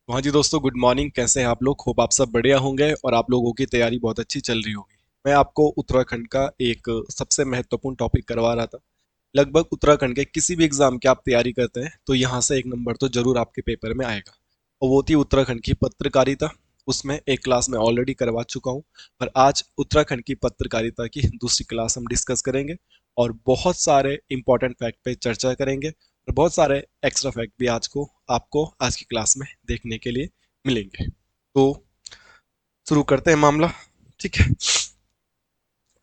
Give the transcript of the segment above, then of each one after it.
तो हाँ जी दोस्तों, गुड मॉर्निंग। कैसे हैं आप लोग? होप आप सब बढ़िया होंगे और आप लोगों की तैयारी बहुत अच्छी चल रही होगी। मैं आपको उत्तराखंड का एक सबसे महत्वपूर्ण टॉपिक करवा रहा था। लगभग उत्तराखंड के किसी भी एग्जाम की आप तैयारी करते हैं तो यहाँ से एक नंबर तो जरूर आपके पेपर में आएगा। और वो थी उत्तराखंड की पत्रकारिता। उसमें एक क्लास मैं ऑलरेडी करवा चुका हूँ। और आज उत्तराखंड की पत्रकारिता की दूसरी क्लास हम डिस्कस करेंगे और बहुत सारे इंपॉर्टेंट फैक्ट पे चर्चा करेंगे और बहुत सारे एक्स्ट्रा फैक्ट भी आज को आपको आज की क्लास में देखने के लिए मिलेंगे। तो शुरू करते हैं मामला। ठीक है।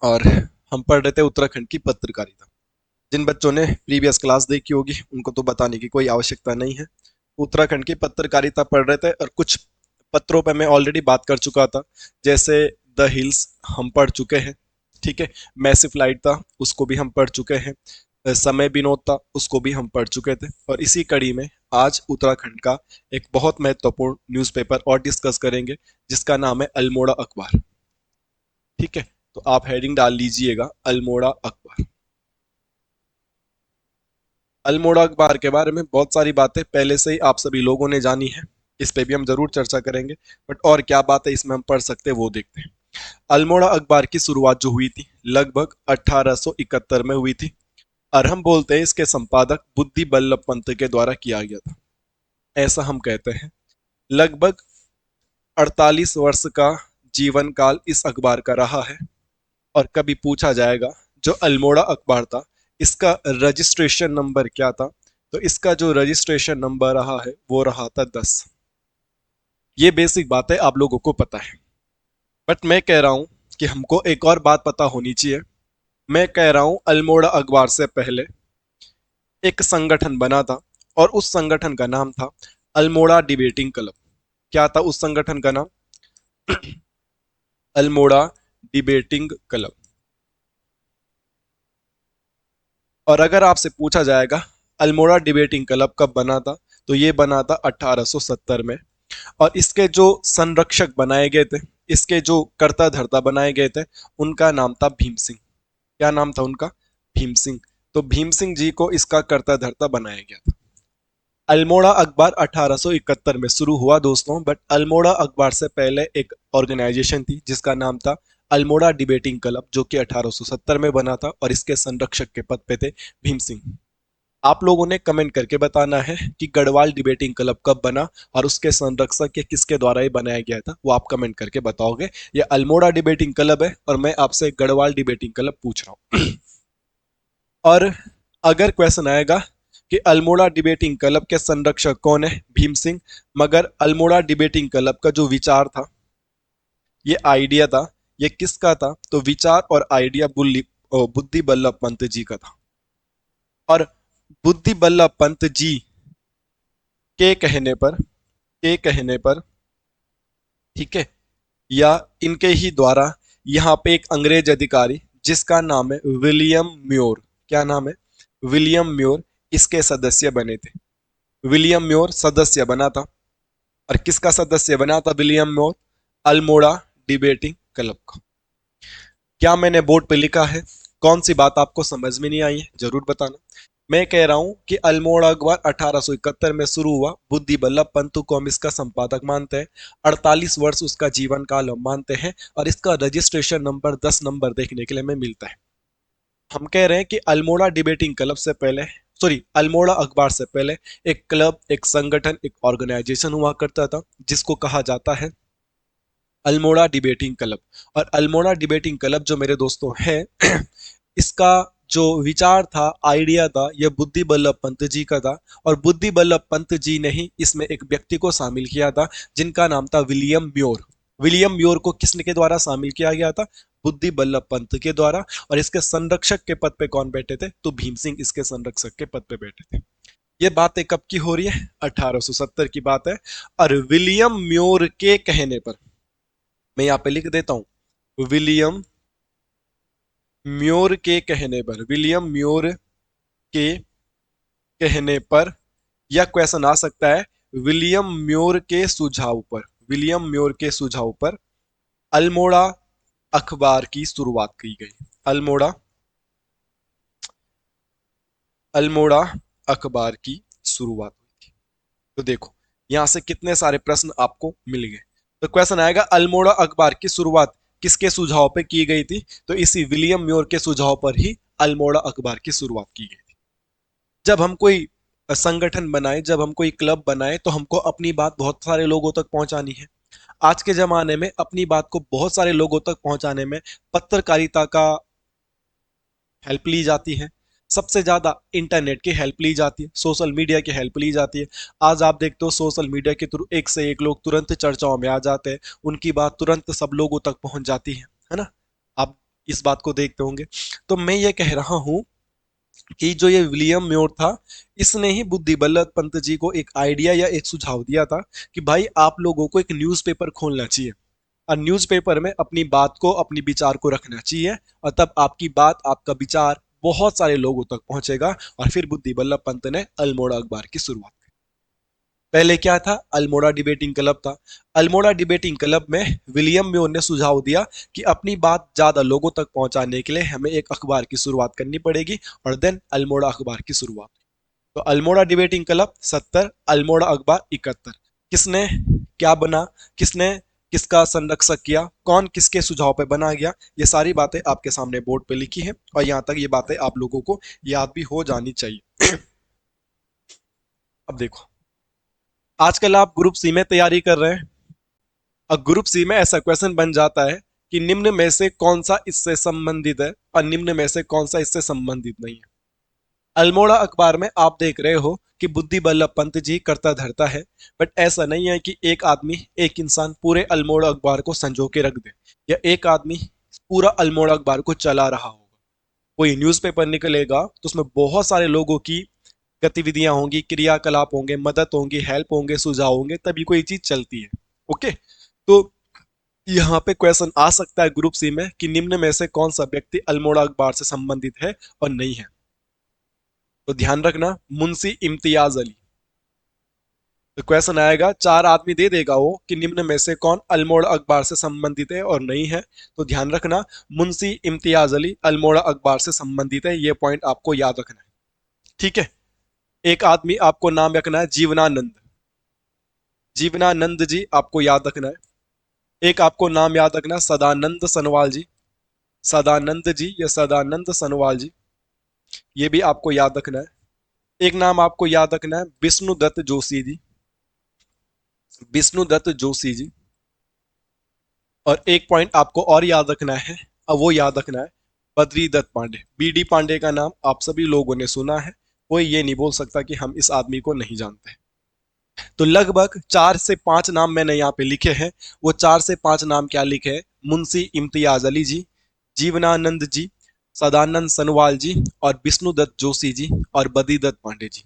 और हम पढ़ रहे थे उत्तराखंड की पत्रकारिता। जिन बच्चों ने प्रीवियस क्लास देखी होगी उनको तो बताने की कोई आवश्यकता नहीं है। उत्तराखंड की पत्रकारिता पढ़ रहे थे और कुछ पत्रों पे मैं ऑलरेडी बात कर चुका था। जैसे द हिल्स हम पढ़ चुके हैं। ठीक है। मैसिव लाइट था, उसको भी हम पढ़ चुके हैं। समय विनोद था, उसको भी हम पढ़ चुके थे। और इसी कड़ी में आज उत्तराखंड का एक बहुत महत्वपूर्ण न्यूज़पेपर और डिस्कस करेंगे, जिसका नाम है अल्मोड़ा अखबार। ठीक है। तो आप हेडिंग डाल लीजिएगा, अल्मोड़ा अखबार। अल्मोड़ा अखबार के बारे में बहुत सारी बातें पहले से ही आप सभी लोगों ने जानी है। इस पे भी हम जरूर चर्चा करेंगे। बट और क्या बात है इसमें हम पढ़ सकते हैं वो देखते हैं। अल्मोड़ा अखबार की शुरुआत जो हुई थी लगभग 1871 में हुई थी। और हम बोलते हैं इसके संपादक बुद्धि बल्लभ पंत के द्वारा किया गया था, ऐसा हम कहते हैं। लगभग 48 वर्ष का जीवन काल इस अखबार का रहा है। और कभी पूछा जाएगा, जो अल्मोड़ा अखबार था इसका रजिस्ट्रेशन नंबर क्या था? तो इसका जो रजिस्ट्रेशन नंबर रहा है वो रहा था 10। ये बेसिक बात है, आप लोगों को पता है। बट मैं कह रहा हूं कि हमको एक और बात पता होनी चाहिए। मैं कह रहा हूं अल्मोड़ा अखबार से पहले एक संगठन बना था और उस संगठन का नाम था अल्मोड़ा डिबेटिंग क्लब। क्या था उस संगठन का नाम? Almora debating club. और अगर आपसे पूछा जाएगा अल्मोड़ा डिबेटिंग क्लब कब बना था, तो ये बना था 1870 में। और इसके जो संरक्षक बनाए गए थे, इसके जो कर्ता धर्ता बनाए गए थे, उनका नाम था भीम सिंह। क्या नाम था उनका? भीम सिंह। तो भीम सिंह जी को इसका कर्ता धर्ता बनाया गया था। अल्मोड़ा अखबार 1871 में शुरू हुआ दोस्तों। बट अल्मोड़ा अखबार से पहले एक ऑर्गेनाइजेशन थी जिसका नाम था अल्मोड़ा डिबेटिंग क्लब, जो कि 1870 में बना था और इसके संरक्षक के पद पे थे भीम सिंह। आप लोगों ने कमेंट करके बताना है कि गढ़वाल डिबेटिंग क्लब कब बना और उसके संरक्षक ये किसके द्वारा ये बनाया गया था, वो आप कमेंट करके बताओगे। ये अल्मोड़ा डिबेटिंग क्लब है और मैं आपसे गढ़वाल डिबेटिंग क्लब पूछ रहा हूँ। और अगर क्वेश्चन आएगा कि अल्मोड़ा डिबेटिंग क्लब के संरक्षक कौन है, भीम सिंह। मगर अल्मोड़ा डिबेटिंग क्लब का जो विचार था, ये आइडिया था, ये किसका था? तो विचार और आइडिया बुद्धि बल्लभ पंत जी का था। और बुद्धि बल्लभ पंत जी के कहने पर, के कहने पर, ठीक है, या इनके ही द्वारा यहाँ पे एक अंग्रेज अधिकारी जिसका नाम है विलियम म्योर। क्या नाम है? William more. इसके सदस्य बने थे। विलियम म्योर सदस्य बना था। और किसका सदस्य बना था William more? Almora debating club का। क्या मैंने बोर्ड पे लिखा है? कौन सी बात आपको समझ में नहीं आई है जरूर बताना। मैं कह रहा हूं कि अल्मोड़ा अखबार 1871 में शुरू हुआ। बुद्धि बल्लभ पंतु को हम इसका संपादक मानते हैं। 48 वर्ष उसका जीवन काल हम मानते हैं और इसका रजिस्ट्रेशन नंबर 10 नंबर देखने के लिए हमें मिलता है। हम कह रहे हैं कि अल्मोड़ा डिबेटिंग क्लब से पहले, सॉरी, अल्मोड़ा अखबार से पहले एक क्लब, एक संगठन, एक ऑर्गेनाइजेशन हुआ करता था जिसको कहा जाता है अल्मोड़ा डिबेटिंग क्लब। और अल्मोड़ा डिबेटिंग क्लब जो मेरे दोस्तों है इसका जो विचार था, आइडिया था, यह बुद्धि बल्लभ पंत जी का था। और बुद्धि बल्लभ पंत जी ने ही इसमें एक व्यक्ति को शामिल किया था जिनका नाम था विलियम म्योर। विलियम म्योर को किसने के द्वारा शामिल किया गया था? बुद्धि बल्लभ पंत के द्वारा। और इसके संरक्षक के पद पे कौन बैठे थे? तो भीम सिंह इसके संरक्षक के पद पे बैठे थे। ये बातें कब की हो रही है? 1870 की बात है। और विलियम म्योर के कहने पर, मैं यहाँ पे लिख देता हूं, विलियम म्योर के कहने पर, विलियम म्योर के कहने पर, यह क्वेश्चन आ सकता है विलियम म्योर के सुझाव पर, विलियम म्योर के सुझाव पर अल्मोड़ा अखबार की शुरुआत की गई। अल्मोड़ा, अल्मोड़ा अखबार की शुरुआत हुई थी। तो देखो, यहां से कितने सारे प्रश्न आपको मिल गए। तो क्वेश्चन आएगा, अल्मोड़ा अखबार की शुरुआत किसके सुझाव पे की गई थी? तो इसी विलियम म्योर के सुझाव पर ही अल्मोड़ा अखबार की शुरुआत की गई थी। जब हम कोई संगठन बनाए, जब हम कोई क्लब बनाए, तो हमको अपनी बात बहुत सारे लोगों तक पहुंचानी है। आज के जमाने में अपनी बात को बहुत सारे लोगों तक पहुंचाने में पत्रकारिता का हेल्प ली जाती है, सबसे ज्यादा इंटरनेट की हेल्प ली जाती है, सोशल मीडिया की हेल्प ली जाती है। आज आप देखते हो सोशल मीडिया के थ्रू एक से एक लोग तुरंत चर्चाओं में आ जाते हैं, उनकी बात तुरंत सब लोगों तक पहुंच जाती है ना? आप इस बात को देखते होंगे। तो मैं ये कह रहा हूं कि जो ये विलियम म्योर था, इसने ही बुद्धि बल्लभ पंत जी को एक आइडिया या एक सुझाव दिया था कि भाई आप लोगों को एक न्यूज़पेपर खोलना चाहिए और न्यूज़पेपर में अपनी बात को, अपनी विचार को रखना चाहिए, और तब आपकी बात, आपका विचार बहुत सारे लोगों तक पहुंचेगा। और फिर बुद्धि बल्लभ पंत ने अल्मोड़ा अखबार की शुरुआत की। पहले क्या था? अल्मोड़ा डिबेटिंग क्लब था। अल्मोड़ा डिबेटिंग क्लब में विलियम म्योर ने सुझाव दिया कि अपनी बात ज्यादा लोगों तक पहुंचाने के लिए हमें एक अखबार की शुरुआत करनी पड़ेगी, और देन अल्मोड़ा अखबार की शुरुआत। तो अल्मोड़ा डिबेटिंग क्लब 70, अल्मोड़ा अखबार 71। किसने क्या बना, किसने किसका संरक्षक किया, कौन किसके सुझाव पे बना गया, ये सारी बातें आपके सामने बोर्ड पे लिखी हैं, और यहाँ तक ये बातें आप लोगों को याद भी हो जानी चाहिए। अब देखो, आजकल आप ग्रुप सी में तैयारी कर रहे हैं, और ग्रुप सी में ऐसा क्वेश्चन बन जाता है कि निम्न में से कौन सा इससे संबंधित है और निम्न में से कौन सा इससे संबंधित नहीं है। अल्मोड़ा अखबार में आप देख रहे हो कि बुद्धि बल्लभ पंत जी करता धरता है, बट ऐसा नहीं है कि एक आदमी, एक इंसान पूरे अल्मोड़ा अखबार को संजो के रख दे, या एक आदमी पूरा अल्मोड़ा अखबार को चला रहा होगा। कोई न्यूज़पेपर निकलेगा तो उसमें बहुत सारे लोगों की गतिविधियां होंगी, क्रियाकलाप होंगे, मदद होंगी, हेल्प होंगे, सुझाव होंगे, तभी कोई चीज चलती है। ओके, तो यहाँ पे क्वेश्चन आ सकता है ग्रुप सी में कि निम्न में से कौन सा व्यक्ति अल्मोड़ा अखबार से संबंधित है और नहीं है। तो ध्यान रखना, मुंशी इम्तियाज अली। तो क्वेश्चन आएगा, चार आदमी दे देगा वो कि निम्न में से कौन अल्मोड़ा अखबार से संबंधित है और नहीं है। तो ध्यान रखना, मुंशी इम्तियाज अली अल्मोड़ा अखबार से संबंधित है, ये पॉइंट आपको याद रखना है। ठीक है। एक आदमी आपको नाम रखना है, जीवनानंद। जीवनानंद जी आपको याद रखना है। एक आपको नाम याद रखना है, सदानंद सनवाल जी। सदानंद जी या सदानंद सनवाल जी, ये भी आपको याद रखना है। एक नाम आपको याद रखना है, विष्णुदत्त जोशी जी। विष्णुदत्त जोशी जी। और एक पॉइंट आपको और याद रखना है, अब वो याद रखना है, बद्रीदत्त पांडे। बीडी पांडे का नाम आप सभी लोगों ने सुना है, कोई ये नहीं बोल सकता कि हम इस आदमी को नहीं जानते। तो लगभग 4 से 5 नाम मैंने यहाँ पे लिखे हैं। वो 4 से 5 नाम क्या लिखे हैं? मुंशी इम्तियाज अली जी, जीवनानंद जी, सदानंद सनवाल जी, और विष्णुदत्त जोशी जी, और बद्रीदत्त पांडे जी।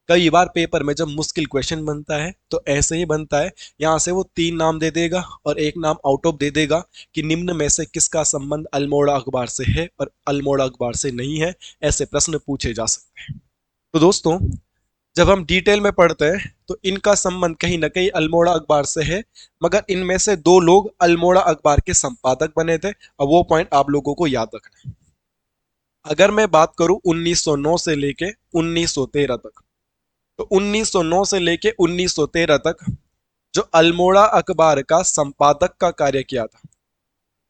कई बार पेपर में जब मुश्किल क्वेश्चन बनता है तो ऐसे ही बनता है, यहाँ से वो 3 नाम दे देगा और एक नाम आउट ऑफ दे देगा कि निम्न में से किसका संबंध अल्मोड़ा अखबार से है और अल्मोड़ा अखबार से नहीं है। ऐसे प्रश्न पूछे जा सकते हैं। तो दोस्तों, जब हम डिटेल में पढ़ते हैं तो इनका संबंध कहीं ना कहीं अल्मोड़ा अखबार से है, मगर इनमें से 2 लोग अल्मोड़ा अखबार के संपादक बने थे, और वो पॉइंट आप लोगों को याद रखना है। अगर मैं बात करूं 1909 से लेके 1913 तक, तो 1909 से लेके 1913 तक जो अल्मोड़ा अखबार का संपादक का कार्य किया था,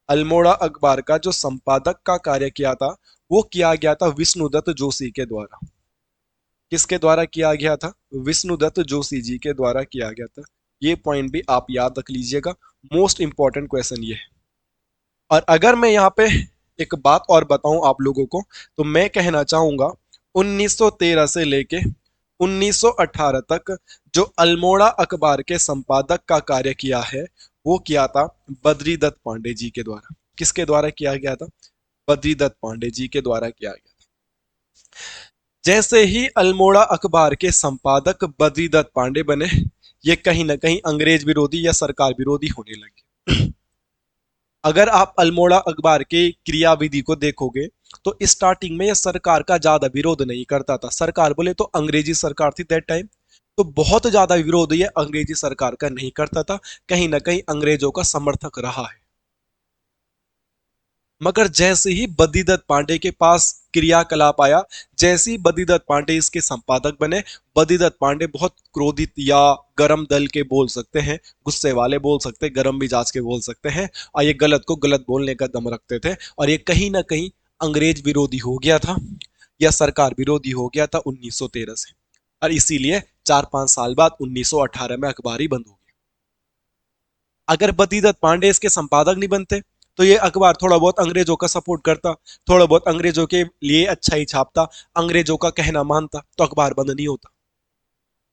अल्मोड़ा अखबार का जो संपादक का कार्य किया था, वो किया गया था विष्णुदत्त जोशी के द्वारा। किसके द्वारा किया गया था? विष्णुदत्त जोशी जी के द्वारा किया गया था। ये पॉइंट भी आप याद रख लीजिएगा, मोस्ट इंपॉर्टेंट क्वेश्चन ये है। और अगर मैं यहाँ पे एक बात और बताऊं आप लोगों को, तो मैं कहना चाहूंगा 1913 से लेके 1918 तक जो अल्मोड़ा अखबार के संपादक का कार्य किया है, वो किया था बद्रीदत्त पांडे जी के द्वारा। किसके द्वारा किया गया था? बद्रीदत्त पांडे जी के द्वारा किया गया था। जैसे ही अल्मोड़ा अखबार के संपादक बद्रीदत्त पांडे बने, ये कहीं ना कहीं अंग्रेज विरोधी या सरकार विरोधी होने लगे। अगर आप अल्मोड़ा अखबार के क्रियाविधि को देखोगे तो स्टार्टिंग में यह सरकार का ज्यादा विरोध नहीं करता था। सरकार बोले तो अंग्रेजी सरकार थी दैट टाइम, तो बहुत ज्यादा विरोध ये अंग्रेजी सरकार का नहीं करता था, कहीं ना कहीं अंग्रेजों का समर्थक रहा है। मगर जैसे ही बद्रीदत्त पांडे के पास क्रियाकलाप आया, जैसे ही बद्रीदत्त पांडे इसके संपादक बने, बद्रीदत्त पांडे बहुत क्रोधित या गरम दल के बोल सकते हैं, गुस्से वाले बोल सकते हैं, गरम मिजाज के बोल सकते हैं, और ये गलत को गलत बोलने का दम रखते थे, और ये कहीं ना कहीं अंग्रेज विरोधी हो गया था या सरकार विरोधी हो गया था 1913 से। और इसीलिए 4-5 साल बाद 1918 में अखबार ही बंद हो गया। अगर बद्रीदत्त पांडे इसके संपादक नहीं बनते तो ये अखबार थोड़ा बहुत अंग्रेजों का सपोर्ट करता, थोड़ा बहुत अंग्रेजों के लिए अच्छा ही छापता, अंग्रेजों का कहना मानता, तो अखबार बंद नहीं होता।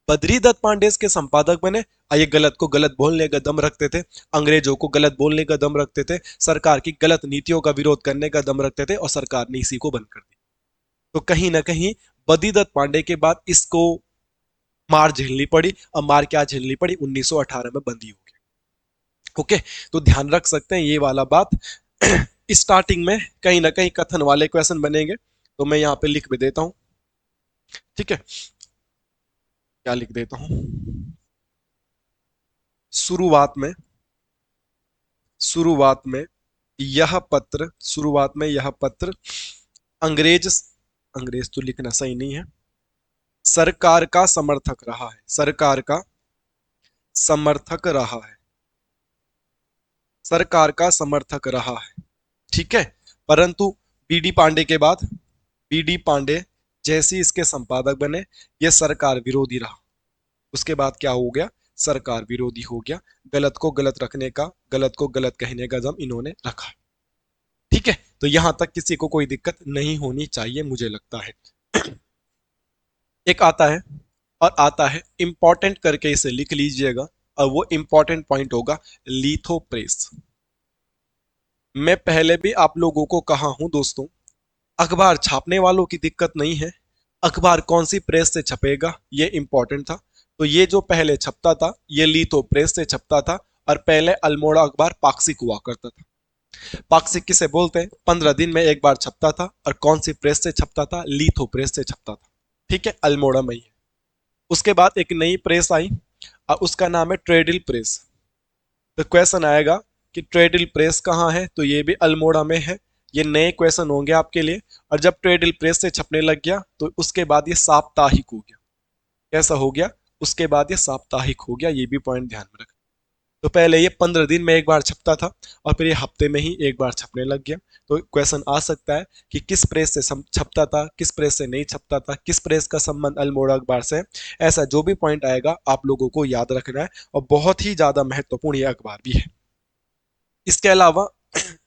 बद्रीदत्त पांडे इसके संपादक बने, ये गलत को गलत बोलने का दम रखते थे, अंग्रेजों को गलत बोलने का दम रखते थे, सरकार की गलत नीतियों का विरोध करने का दम रखते थे, और सरकार ने इसी को बंद कर दिया। तो कहीं ना कहीं बद्रीदत्त पांडे के बाद इसको मार झेलनी पड़ी, और मार क्या झेलनी पड़ी, 1918 में बंदी हो गई। ओके, तो ध्यान रख सकते हैं ये वाला बात। स्टार्टिंग में कहीं ना कहीं कथन वाले क्वेश्चन बनेंगे, तो मैं यहाँ पे लिख भी देता हूं। ठीक है, क्या लिख देता हूं, शुरुआत में, शुरुआत में यह पत्र अंग्रेज, अंग्रेज तो लिखना सही नहीं है, सरकार का समर्थक रहा है, सरकार का समर्थक रहा है, सरकार का समर्थक रहा है। ठीक है, परंतु बीडी पांडे के बाद, बीडी पांडे जैसे इसके संपादक बने, ये सरकार विरोधी रहा। उसके बाद क्या हो गया, सरकार विरोधी हो गया, गलत को गलत रखने का, गलत को गलत कहने का दम इन्होंने रखा। ठीक है, तो यहां तक किसी को कोई दिक्कत नहीं होनी चाहिए मुझे लगता है। एक आता है, और आता है इंपॉर्टेंट करके इसे लिख लीजिएगा, और वो इंपॉर्टेंट पॉइंट होगा लिथोप्रेस। मैं पहले भी आप लोगों को कहा हूं दोस्तों, अखबार छापने वालों की दिक्कत नहीं है, अखबार कौन सी प्रेस से छपेगा ये इंपॉर्टेंट था। तो ये जो पहले छपता था ये लीथो प्रेस से छपता था, और पहले अल्मोड़ा अखबार पाक्षिक हुआ करता था। पाक्षिक किसे बोलते हैं, 15 दिन में एक बार छपता था, और कौन सी प्रेस से छपता था, लीथो प्रेस से छपता था। ठीक है, अल्मोड़ा में ही है। उसके बाद एक नई प्रेस आई, और उसका नाम है ट्रेडिल प्रेस। तो क्वेश्चन आएगा कि ट्रेडिल प्रेस कहाँ है, तो ये भी अल्मोड़ा में है। ये नए क्वेश्चन होंगे आपके लिए। और जब ट्रेडिल प्रेस से छपने लग गया तो उसके बाद ये साप्ताहिक हो गया। कैसा हो गया, उसके बाद ये साप्ताहिक हो गया, ये भी पॉइंट ध्यान में रखना। तो पहले ये 15 दिन में एक बार छपता था, और फिर ये हफ्ते में ही एक बार छपने लग गया। तो क्वेश्चन आ सकता है कि किस प्रेस से छपता था, किस प्रेस से नहीं छपता था, किस प्रेस का संबंध अल्मोड़ा अखबार से है। ऐसा जो भी पॉइंट आएगा आप लोगों को याद रखना है, और बहुत ही ज्यादा महत्वपूर्ण ये अखबार भी है। इसके अलावा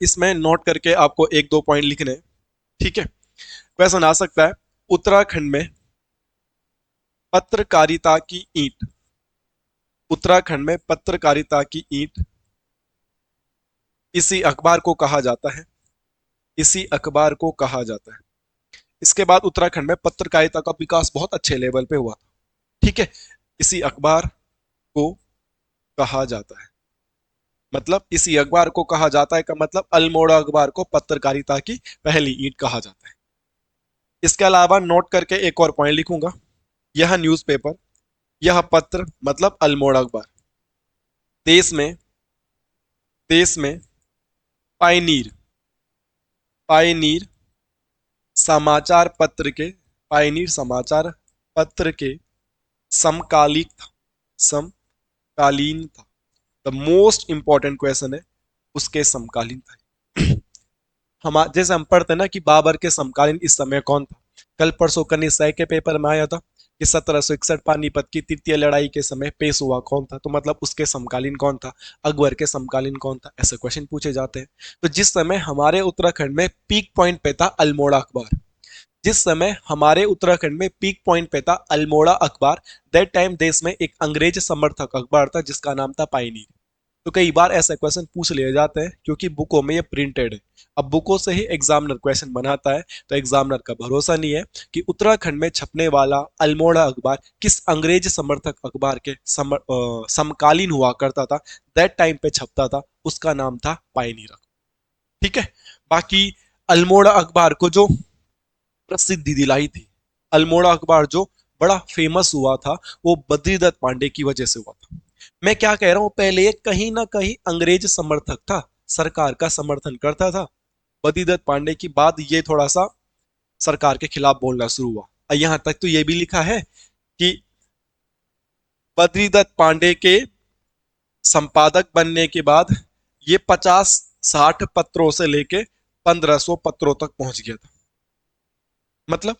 इसमें नोट करके आपको एक दो पॉइंट लिखने हैं। ठीक है, क्वेश्चन आ सकता है, उत्तराखंड में पत्रकारिता की ईंट, उत्तराखंड में पत्रकारिता की ईंट इसी अखबार को कहा जाता है, इसी अखबार को कहा जाता है। इसके बाद उत्तराखंड में पत्रकारिता का विकास बहुत अच्छे लेवल पे हुआ था। ठीक है, इसी अखबार को कहा जाता है, मतलब इसी अखबार को कहा जाता है का मतलब अल्मोड़ा अखबार को पत्रकारिता की पहली ईंट कहा जाता है। इसके अलावा नोट करके एक और पॉइंट लिखूंगा, यह न्यूज़पेपर, यह पत्र मतलब अल्मोड़ा अखबार देश में, देश में पायनीर, पायनीर समाचार पत्र के, पायनीर समाचार पत्र के समकालिक था, समकालीन था। द मोस्ट इंपॉर्टेंट क्वेश्चन है, उसके समकालीन था। हम जैसे हम पढ़ते हैं ना कि बाबर के समकालीन इस समय कौन था, कल परसों कनी सै के पेपर में आया था कि 1761 पानीपत की तृतीय लड़ाई के समय पेश हुआ कौन था, तो मतलब उसके समकालीन कौन था, अकबर के समकालीन कौन था, ऐसे क्वेश्चन पूछे जाते हैं। तो जिस समय हमारे उत्तराखंड में पीक पॉइंट पे था अल्मोड़ा अखबार, जिस समय हमारे उत्तराखंड में पीक पॉइंट पे था अल्मोड़ा अखबार, दैट टाइम देश में एक अंग्रेज समर्थक अखबार था जिसका नाम था पायनीर। तो कई बार ऐसे क्वेश्चन पूछ लिए जाते हैं क्योंकि बुकों में ये प्रिंटेड है। अब बुकों से ही एग्जामिनर क्वेश्चन बनाता है, तो एग्जामिनर का भरोसा नहीं है कि उत्तराखंड में छपने वाला अल्मोड़ा अखबार किस अंग्रेज समर्थक अखबार के समकालीन हुआ करता था, दैट टाइम पे छपता था, उसका नाम था पायनीर। ठीक है, बाकी अल्मोड़ा अखबार को जो प्रसिद्धि दिलाई थी, अल्मोड़ा अखबार जो बड़ा फेमस हुआ था, वो बद्रीदत्त पांडे की वजह से हुआ था। मैं क्या कह रहा हूं, पहले ये कहीं ना कहीं अंग्रेज समर्थक था, सरकार का समर्थन करता था, बद्रीदत्त पांडे की बाद ये थोड़ा सा सरकार के खिलाफ बोलना शुरू हुआ। और यहां तक तो ये भी लिखा है कि बद्रीदत्त पांडे के संपादक बनने के बाद ये 50-60 पत्रों से लेके 1500 पत्रों तक पहुंच गया था। मतलब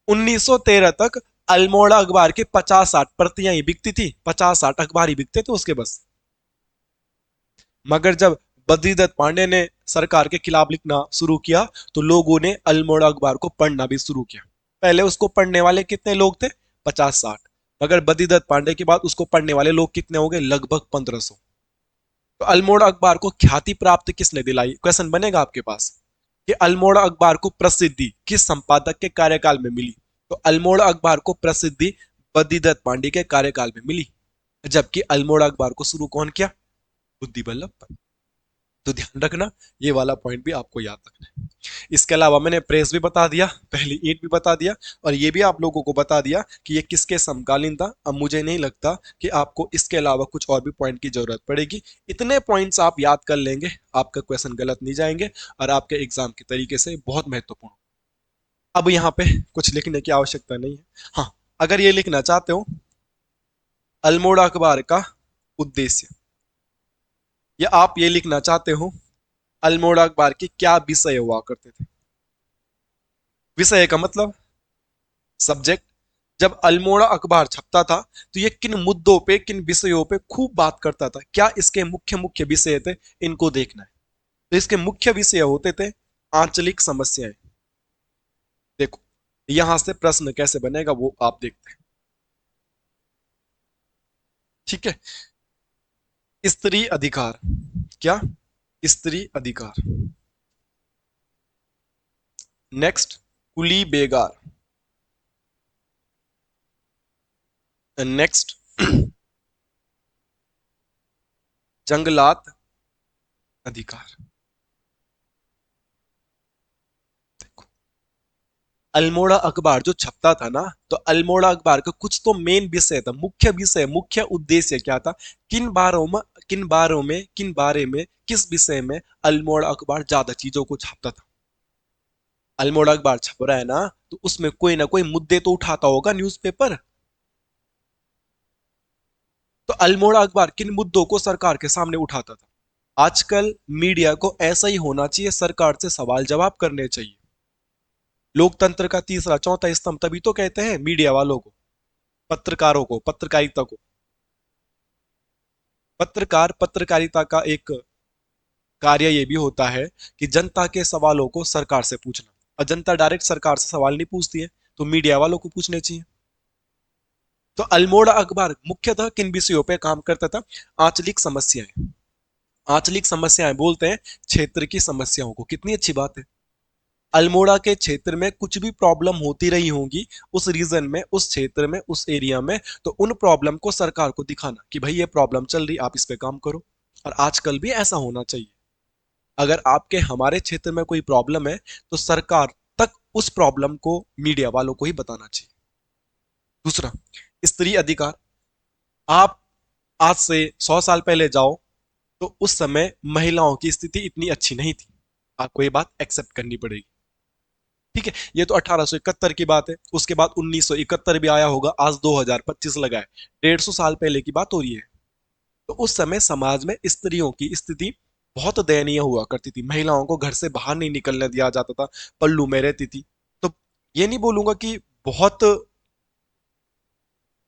1913 तक अल्मोड़ा अखबार के 50-60 प्रतियां ही बिकती थी, 50-60 अखबार ही बिकते थे उसके बस। मगर जब बद्रीदत्त पांडे ने सरकार के खिलाफ लिखना शुरू किया तो लोगों ने अल्मोड़ा अखबार को पढ़ना भी शुरू किया। पहले उसको पढ़ने वाले कितने लोग थे? 50-60। मगर बद्रीदत्त पांडे के बाद उसको पढ़ने वाले लोग कितने हो गए? लगभग 1500। तो अल्मोड़ा अखबार को ख्याति प्राप्त किसने दिलाई? क्वेश्चन बनेगा आपके पास कि अल्मोड़ा अखबार को प्रसिद्धि किस संपादक के कार्यकाल में मिली? तो अल्मोड़ा अखबार को प्रसिद्धि बद्रीदत्त पांडे के कार्यकाल में मिली। जबकि अल्मोड़ा अखबार को शुरू कौन किया? बुद्धि बल्लभ पंत। तो ध्यान रखना, ये वाला पॉइंट भी आपको याद रखना है। इसके अलावा मैंने प्रेस भी बता दिया, पहली ईंट भी बता दिया, और ये भी आप लोगों को बता दिया कि ये किसके समकालीन था। अब मुझे नहीं लगता कि आपको इसके अलावा कुछ और भी पॉइंट की जरूरत पड़ेगी। इतने पॉइंट्स आप याद कर लेंगे, आपका क्वेश्चन गलत नहीं जाएंगे और आपके एग्जाम के तरीके से बहुत महत्वपूर्ण। अब यहाँ पे कुछ लिखने की आवश्यकता नहीं है। हाँ, अगर ये लिखना चाहते हो अल्मोड़ा अखबार का उद्देश्य, या आप ये लिखना चाहते हो अल्मोड़ा अखबार के क्या विषय हुआ करते थे। विषय का मतलब सब्जेक्ट। जब अल्मोड़ा अखबार छपता था तो ये किन मुद्दों पे, किन विषयों पे खूब बात करता था, क्या इसके मुख्य मुख्य विषय थे, इनको देखना है। तो इसके मुख्य विषय होते थे आंचलिक समस्याएं। देखो यहां से प्रश्न कैसे बनेगा वो आप देखते हैं। ठीक है। स्त्री अधिकार, क्या? स्त्री अधिकार। नेक्स्ट, कुली बेगार। नेक्स्ट, जंगलात अधिकार। अल्मोड़ा अखबार जो छपता था ना, तो अल्मोड़ा अखबार का कुछ तो मेन विषय था, मुख्य विषय, मुख्य उद्देश्य क्या था? किन बारे में, किस विषय में अल्मोड़ा अखबार ज्यादा चीजों को छापता था। अल्मोड़ा अखबार छप रहा है ना, तो उसमें कोई ना कोई मुद्दे तो उठाता होगा न्यूज़पेपर। तो अल्मोड़ा अखबार किन मुद्दों को सरकार के सामने उठाता था? आजकल मीडिया को ऐसा ही होना चाहिए, सरकार से सवाल जवाब करने चाहिए। लोकतंत्र का तीसरा चौथा स्तंभ तभी तो कहते हैं मीडिया वालों को, पत्रकारों को, पत्रकारिता को। पत्रकारिता का एक कार्य ये भी होता है कि जनता के सवालों को सरकार से पूछना। और जनता डायरेक्ट सरकार से सवाल नहीं पूछती है, तो मीडिया वालों को पूछने चाहिए। तो अल्मोड़ा अखबार मुख्यतः किन विषयों पे काम करता था? आंचलिक समस्याएं। आंचलिक समस्याएं बोलते हैं क्षेत्र की समस्याओं को। कितनी अच्छी बात है। अल्मोड़ा के क्षेत्र में कुछ भी प्रॉब्लम होती रही होगी, उस रीजन में, उस क्षेत्र में, उस एरिया में, तो उन प्रॉब्लम को सरकार को दिखाना कि भाई ये प्रॉब्लम चल रही, आप इस पे काम करो। और आजकल भी ऐसा होना चाहिए। अगर आपके हमारे क्षेत्र में कोई प्रॉब्लम है तो सरकार तक उस प्रॉब्लम को मीडिया वालों को ही बताना चाहिए। दूसरा, स्त्री अधिकार। आप आज से 100 साल पहले जाओ तो उस समय महिलाओं की स्थिति इतनी अच्छी नहीं थी। आपको ये बात एक्सेप्ट करनी पड़ेगी। ठीक है, ये तो 1871 की बात है। उसके बाद 1971 भी आया होगा, आज 2025 लगा है, 150 साल पहले की बात हो रही है। तो उस समय समाज में स्त्रियों की स्थिति बहुत दयनीय हुआ करती थी। महिलाओं को घर से बाहर नहीं निकलने दिया जाता था, पल्लू में रहती थी। तो ये नहीं बोलूंगा कि बहुत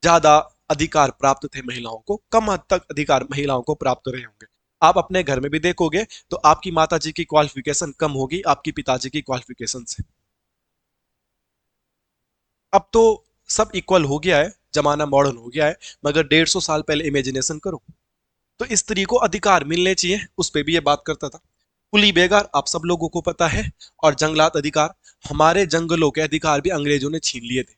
ज्यादा अधिकार प्राप्त थे महिलाओं को, कम हद तक अधिकार महिलाओं को प्राप्त रहे होंगे। आप अपने घर में भी देखोगे तो आपकी माता जी की क्वालिफिकेशन कम होगी आपकी पिताजी की क्वालिफिकेशन से। अब तो सब इक्वल हो गया है, जमाना मॉडर्न हो गया है, मगर 150 साल पहले इमेजिनेशन करो। तो स्त्री को अधिकार मिलने चाहिए, उस पर भी ये बात करता था। कुली बेगार आप सब लोगों को पता है। और जंगलात अधिकार, हमारे जंगलों के अधिकार भी अंग्रेजों ने छीन लिए थे।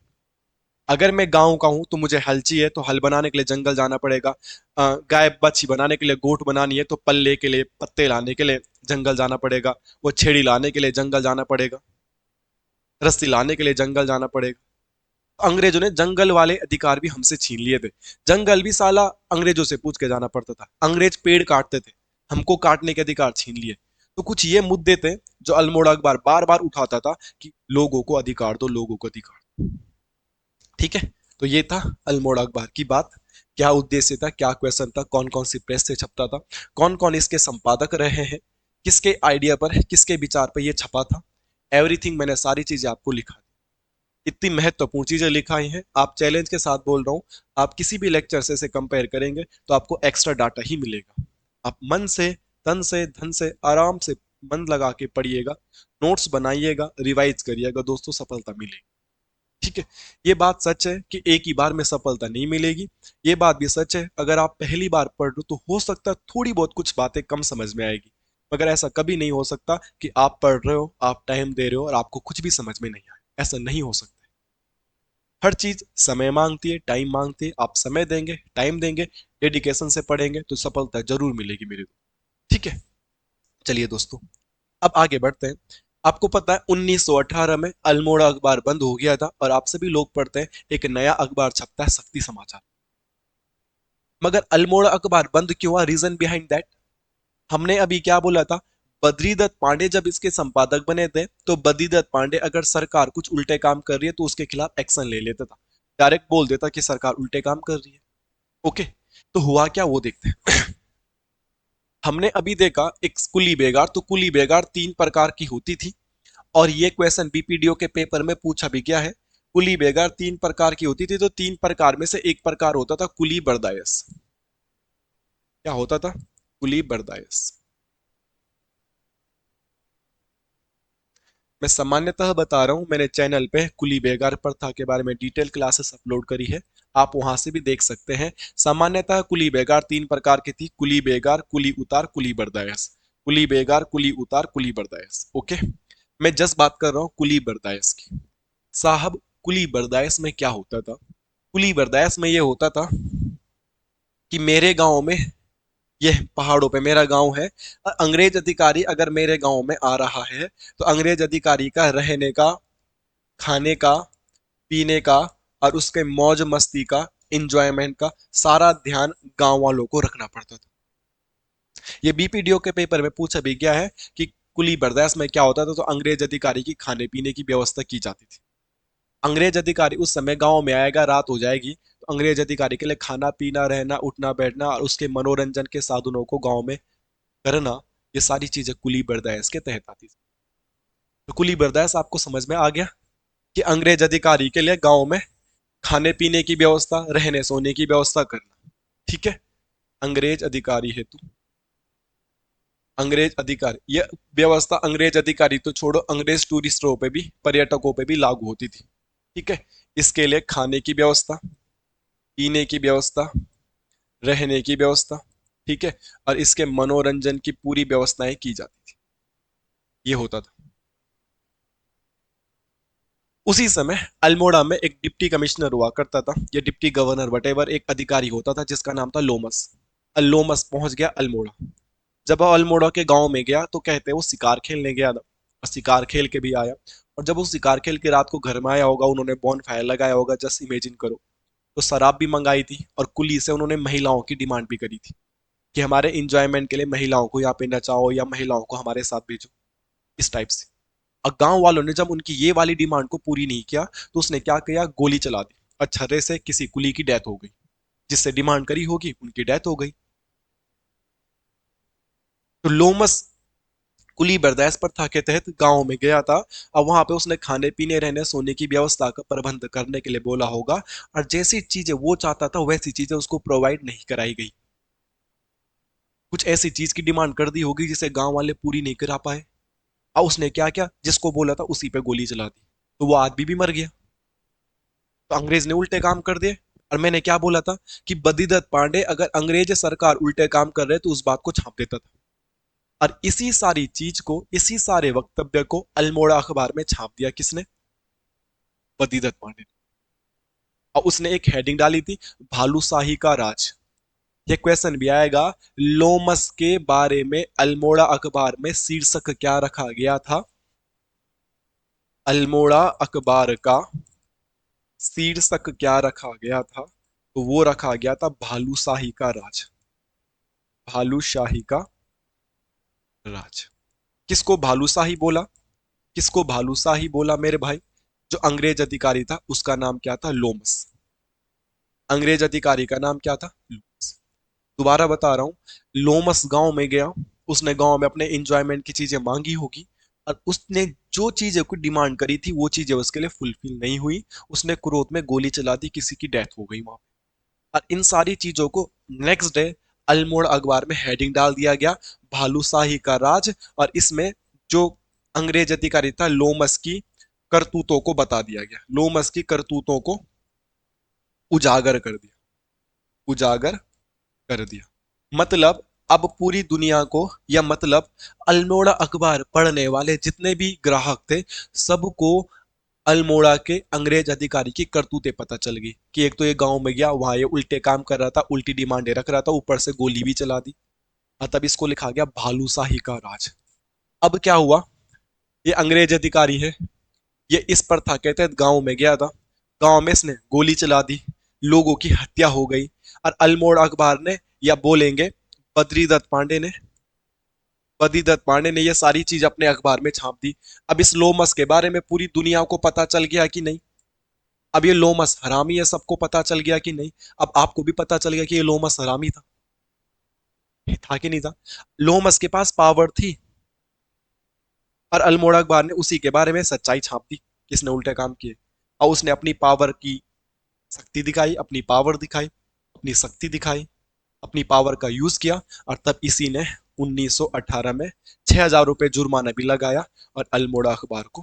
अगर मैं गांव का हूं तो मुझे हल चाहिए, तो हल बनाने के लिए जंगल जाना पड़ेगा। गाय बच्छी बनाने के लिए, गोट बनानी है तो पल्ले के लिए, पत्ते लाने के लिए जंगल जाना पड़ेगा। वो छेड़ी लाने के लिए जंगल जाना पड़ेगा। रस्सी लाने के लिए जंगल जाना पड़ेगा। अंग्रेजों ने जंगल वाले अधिकार भी हमसे छीन लिए थे। जंगल भी साला अंग्रेजों से पूछ के जाना पड़ता था। अंग्रेज पेड़ काटते थे, हमको काटने के अधिकार छीन लिए। तो कुछ ये मुद्दे थे जो अल्मोड़ा अखबार बार बार उठाता था कि लोगों को अधिकार दो, लोगों को अधिकार। ठीक है, तो ये था अल्मोड़ा अखबार की बात। क्या उद्देश्य था, क्या क्वेश्चन था, कौन कौन सी प्रेस से छपता था, कौन कौन इसके संपादक रहे हैं, किसके आइडिया पर, किसके विचार पर ये छपा था, एवरीथिंग मैंने सारी चीजें आपको लिखा दी। इतनी महत्वपूर्ण चीजें लिखाई हैं, आप चैलेंज के साथ बोल रहा हूँ, आप किसी भी लेक्चर से इसे कंपेयर करेंगे तो आपको एक्स्ट्रा डाटा ही मिलेगा। आप मन से, तन से, धन से, आराम से मन लगा के पढ़िएगा, नोट्स बनाइएगा, रिवाइज करिएगा, दोस्तों सफलता मिलेगी। ठीक है, ये बात सच है कि एक ही बार में सफलता नहीं मिलेगी। ये बात भी सच है, अगर आप पहली बार पढ़ रहे हो तो हो सकता है थोड़ी बहुत कुछ बातें कम समझ में आएगी, मगर ऐसा कभी नहीं हो सकता कि आप पढ़ रहे हो, आप टाइम दे रहे हो और आपको कुछ भी समझ में नहीं आए। ऐसा नहीं हो सकता। हर चीज समय मांगती है, टाइम मांगती है। आप समय देंगे, टाइम देंगे, डेडिकेशन से पढ़ेंगे तो सफलता जरूर मिलेगी मेरे को। ठीक है, चलिए दोस्तों, अब आगे बढ़ते हैं। आपको पता है 1918 में अल्मोड़ा अखबार बंद हो गया था और आप सभी लोग पढ़ते हैं एक नया अखबार छपता है शक्ति समाचार। मगर अल्मोड़ा अखबार बंद क्यों हुआ, रीजन बिहाइंड दैट हमने अभी क्या बोला था। बद्रीदत्त पांडे जब इसके संपादक बने थे तो बद्रीदत्त पांडे अगर सरकार कुछ उल्टे काम कर रही है तो उसके खिलाफ एक्शन ले लेता था, डायरेक्ट बोल देता कि सरकार उल्टे काम कर रही है। ओके, तो हुआ क्या वो देखते हैं। हमने अभी देखा एक कुली बेगार, तो कुली बेगार तीन प्रकार की होती थी और ये क्वेश्चन बीपीडीओ के पेपर में पूछा भी गया है। कुली बेगार तीन प्रकार की होती थी, तो तीन प्रकार में से एक प्रकार होता था कुली बर्दायस। क्या होता था, कुली बर्दायस। मैं सामान्यतः बता रहा हूं, मैंने चैनल पे कुली बेगार प्रथा के बारे में डिटेल क्लासेस अपलोड करी है, आप वहां से भी देख सकते हैं। सामान्यतः कुली बेगार तीन प्रकार की थी, कुली बेगार, कुली उतार, कुली बर्दायस। कुली बेगार, कुली उतार, कुली बर्दायस। ओके, मैं जस्ट बात कर रहा हूँ कुली बर्दायस की। साहब, कुली बर्दायस में क्या होता था। कुली बर्दायस में ये होता था कि मेरे गांव में, ये पहाड़ों पे मेरा गांव है, अंग्रेज अधिकारी अगर मेरे गांव में आ रहा है तो अंग्रेज अधिकारी का रहने का, खाने का, पीने का और उसके मौज मस्ती का, इंजॉयमेंट का सारा ध्यान गांव वालों को रखना पड़ता था। ये बीपीडीओ के पेपर में पूछा भी गया है कि कुली बर्दाश्त में क्या होता था, तो अंग्रेज अधिकारी की खाने पीने की व्यवस्था की जाती थी। अंग्रेज अधिकारी उस समय गांव में आएगा, रात हो जाएगी, तो अंग्रेज अधिकारी के लिए खाना पीना, रहना, उठना बैठना और उसके मनोरंजन के साधनों को गांव में करना, ये सारी चीजें कुली बर्दाश्त के तहत आती थी। तो कुली बर्दाश्त आपको समझ में आ गया कि अंग्रेज अधिकारी के लिए गांव में खाने पीने की व्यवस्था, रहने सोने की व्यवस्था करना। ठीक है, अंग्रेज अधिकारी हेतु, अंग्रेज अधिकारी, यह व्यवस्था अंग्रेज अधिकारी तो छोड़ो, अंग्रेज टूरिस्टों पे भी, पर्यटकों पे भी लागू होती थी। ठीक है, इसके लिए खाने की व्यवस्था, पीने की व्यवस्था, रहने की व्यवस्था, ठीक है, और इसके मनोरंजन की पूरी व्यवस्थाएं की जाती थी। ये होता था। उसी समय अल्मोड़ा में एक डिप्टी कमिश्नर हुआ करता था, या डिप्टी गवर्नर वटेवर, एक अधिकारी होता था जिसका नाम था लोमस। लोमस पहुंच गया अल्मोड़ा। जब वो अल्मोड़ा के गांव में गया तो कहते हैं वो शिकार खेलने गया था, और शिकार खेल के भी आया। और जब वो शिकार खेल के रात को घर में आया होगा, उन्होंने बॉन फायर लगाया होगा, जस्ट इमेजिन करो। तो शराब भी मंगाई थी और कुली से उन्होंने महिलाओं की डिमांड भी करी थी कि हमारे इंजॉयमेंट के लिए महिलाओं को यहाँ पे नचाओ या महिलाओं को हमारे साथ भेजो, इस टाइप से। और गांव वालों ने जब उनकी ये वाली डिमांड को पूरी नहीं किया तो उसने क्या किया, गोली चला दी और छर्रे से किसी कुली की डेथ हो गई, जिससे डिमांड करी होगी उनकी डेथ हो गई। तो लोमस कुली बर्दाश्त प्रथा के तहत गांव में गया था, और वहां पे उसने खाने पीने, रहने सोने की व्यवस्था का प्रबंध करने के लिए बोला होगा, और जैसी चीजें वो चाहता था वैसी चीजें उसको प्रोवाइड नहीं कराई गई। कुछ ऐसी चीज की डिमांड कर दी होगी जिसे गांव वाले पूरी नहीं करा पाए, और उसने क्या किया, जिसको बोला था उसी पे गोली चला दी, तो वो आदमी भी मर गया। तो अंग्रेज ने उल्टे काम कर दिए। और मैंने क्या बोला था कि बद्रीदत्त पांडे अगर अंग्रेज सरकार उल्टे काम कर रहे तो उस बात को छाप देता था। और इसी सारी चीज को, इसी सारे वक्तव्य को अल्मोड़ा अखबार में छाप दिया किसने, बद्रीदत्त पांडे ने। और उसने एक हेडिंग डाली थी, भालूशाही का राज। ये क्वेश्चन भी आएगा, लोमस के बारे में अल्मोड़ा अखबार में शीर्षक क्या रखा गया था। अल्मोड़ा अखबार का शीर्षक क्या रखा गया था, तो वो रखा गया था भालूशाही का राज। भालूशाही का राज। किसको भालूशाही बोला? किसको भालूशाही बोला मेरे भाई? जो अंग्रेज अधिकारी था उसका नाम क्या था? लोमस। अंग्रेज अधिकारी का नाम क्या था? लोमस। दोबारा बता रहा हूं, लोमस गांव में गया, उसने गांव में अपने एंजॉयमेंट की चीजें मांगी होगी, और उसने जो चीजें को डिमांड करी थी वो चीजें उसके लिए फुलफिल नहीं हुई। उसने क्रोध में गोली चला दी, किसी की डेथ हो गई वहां पे। और इन सारी चीजों को नेक्स्ट डे अल्मोड़ अखबार में हेडिंग डाल दिया गया, भालूशाही का राज। और इसमें जो अंग्रेज अधिकारी था लोमस की करतूतों को बता दिया गया, लोमस की करतूतों को उजागर कर दिया, उजागर कर दिया। मतलब अब पूरी दुनिया को, या मतलब अल्मोड़ा अखबार पढ़ने वाले जितने भी ग्राहक थे, सबको अल्मोड़ा के अंग्रेज अधिकारी की करतूतें पता चल गई कि एक तो ये गांव में गया, वहां ये उल्टे काम कर रहा था, उल्टी डिमांडें रख रहा था, ऊपर से गोली भी चला दी। और तब इसको लिखा गया भालूशाही का राज। अब क्या हुआ, ये अंग्रेज अधिकारी है, ये इस प्रथा के तहत गांव में गया था, गांव में इसने गोली चला दी, लोगों की हत्या हो गई। और अल्मोड़ अखबार ने, या बोलेंगे बद्रीदत्त पांडे ने, बद्रीदत्त पांडे ने ये सारी चीज अपने अखबार में छाप दी। अब इस लोमस के बारे में पूरी दुनिया को पता चल गया कि नहीं? अब ये लोमस हरामी है, सबको पता चल गया कि नहीं? अब आपको भी पता चल गया कि ये लोमस हरामी था, था कि नहीं था? लोमस के पास पावर थी, और अल्मोड़ा अखबार ने उसी के बारे में सच्चाई छाप दी, किसने उल्टे काम किए। और उसने अपनी पावर की शक्ति दिखाई, अपनी पावर दिखाई, अपनी शक्ति दिखाई, अपनी पावर का यूज किया। और तब इसी ने 1918 में 6,000 रुपए जुर्माना भी लगाया और अल्मोड़ा अखबार को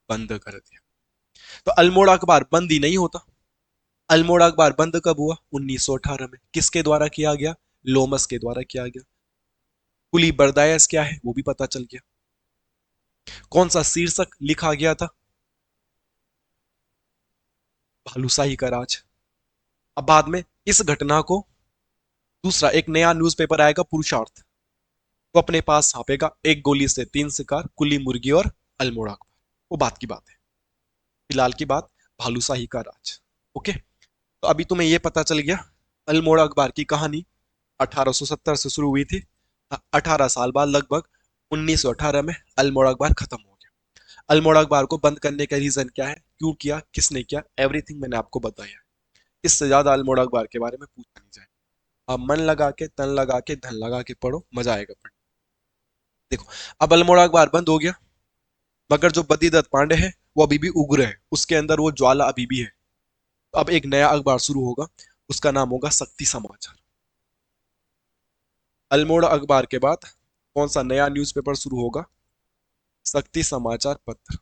बंद कर दिया। तो अल्मोड़ा अखबार बंद ही नहीं होता। अल्मोड़ा अखबार बंद कब हुआ? 1918 में। किसके द्वारा किया गया? लोमस के द्वारा किया गया। कुली बर्दायस क्या है वो भी पता चल गया। कौन सा शीर्षक लिखा गया था? भालूशाही का राज। अब बाद में इस घटना को दूसरा एक नया न्यूज़पेपर आएगा, पुरुषार्थ, वो अपने पास छापेगा, एक गोली से तीन शिकार, कुली मुर्गी और अल्मोड़ा अखबार। वो बात की बात है, फिलहाल की बात भालूशाही का राज। ओके, तो अभी तुम्हें ये पता चल गया अल्मोड़ा अखबार की कहानी 1870 से शुरू हुई थी। 18 साल बाद लगभग 1918 में अल्मोड़ा अखबार खत्म हो गया। अल्मोड़ा अखबार को बंद करने का रीजन क्या है, क्यों किया, किसने किया, एवरीथिंग मैंने आपको बताया। इससे ज्यादा अल्मोड़ा अखबार के बारे में पूछा नहीं जाए। आप मन लगा के, तन लगा के, धन लगा के पढ़ो, मजा आएगा पढ़ने। देखो, अब अल्मोड़ा अखबार बंद हो गया, मगर जो बद्रीदत्त पांडे है वो अभी भी उग्र है, उसके अंदर वो ज्वाला अभी भी है। तो अब एक नया अखबार शुरू होगा, उसका नाम होगा शक्ति समाचार। अल्मोड़ा अखबार के बाद कौन सा नया न्यूज़पेपर शुरू होगा? शक्ति समाचार पत्र।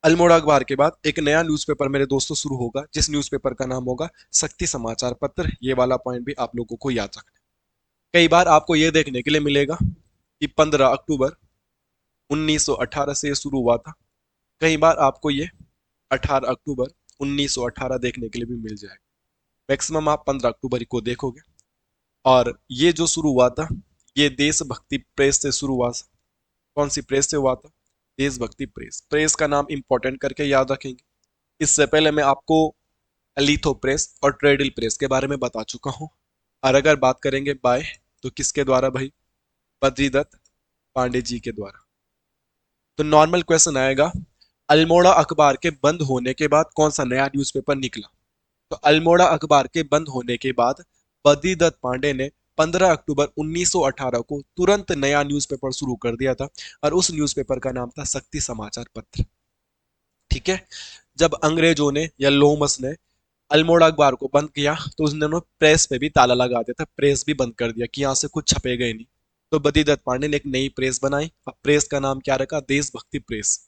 अल्मोड़ा अखबार के बाद एक नया न्यूज़पेपर मेरे दोस्तों शुरू होगा, जिस न्यूज़पेपर का नाम होगा शक्ति समाचार पत्र। ये वाला पॉइंट भी आप लोगों को याद रखना। कई बार आपको यह देखने के लिए मिलेगा कि 15 अक्टूबर 1918 से ये शुरू हुआ था। कई बार आपको ये 18 अक्टूबर 1918 देखने के लिए भी मिल जाएगा। मैक्सिमम आप 15 अक्टूबर को देखोगे। और ये जो शुरू हुआ था, ये देशभक्ति प्रेस से शुरू हुआ। कौन सी प्रेस से हुआ था? देशभक्ति प्रेस। प्रेस का नाम इंपॉर्टेंट करके याद रखेंगे। इससे पहले मैं आपको लिथो प्रेस और ट्रेडिल प्रेस के बारे में बता चुका हूं। और अगर बात करेंगे बाय, तो किसके द्वारा भाई? बद्रीदत्त पांडे जी के द्वारा। तो नॉर्मल क्वेश्चन आएगा, अल्मोड़ा अखबार के बंद होने के बाद कौन सा नया न्यूज़पेपर निकला? तो अल्मोड़ा अखबार के बंद होने के बाद बद्रीदत्त पांडे ने 15 अक्टूबर 1918 को तुरंत नया न्यूज़पेपर शुरू कर दिया था, और उस न्यूज़पेपर का नाम था शक्ति समाचार पत्र। ठीक है। जब अंग्रेजों ने या लोमस ने अल्मोड़ा अखबार को बंद किया, तो उसने प्रेस पे भी ताला लगा दिया था, प्रेस भी बंद कर दिया कि यहाँ से कुछ छपेगा ही नहीं। तो बद्रीदत्त पांडे ने एक नई प्रेस बनाई। अब प्रेस का नाम क्या रखा? देशभक्ति प्रेस।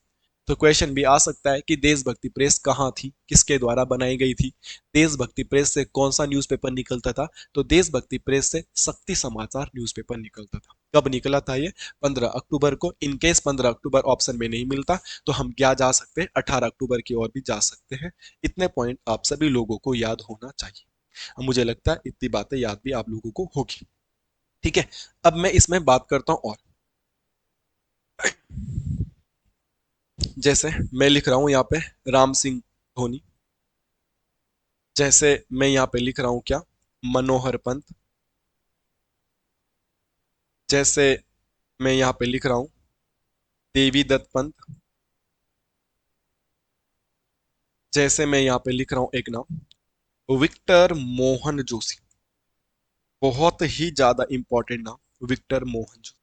तो क्वेश्चन भी आ सकता है कि देशभक्ति प्रेस कहाँ थी, किसके द्वारा बनाई गई थी? देशभक्ति प्रेस से कौन सा न्यूज़पेपर निकलता था? तो देशभक्ति प्रेस से शक्ति समाचार न्यूज़पेपर निकलता था। कब निकला था ये? 15 अक्टूबर को। इनकेस 15 अक्टूबर ऑप्शन में नहीं मिलता तो हम क्या जा सकते हैं, 18 अक्टूबर की ओर भी जा सकते हैं। इतने पॉइंट आप सभी लोगों को याद होना चाहिए। अब मुझे लगता है इतनी बातें याद भी आप लोगों को होगी। ठीक है, अब मैं इसमें बात करता हूं। और जैसे मैं लिख रहा हूं यहाँ पे राम सिंह धोनी, जैसे मैं यहाँ पे लिख रहा हूं क्या, मनोहर पंत, जैसे मैं यहाँ पे लिख रहा हूँ देवी दत्त पंत, जैसे मैं यहाँ पे लिख रहा हूँ एक नाम विक्टर मोहन जोशी, बहुत ही ज्यादा इंपॉर्टेंट नाम विक्टर मोहन जोशी।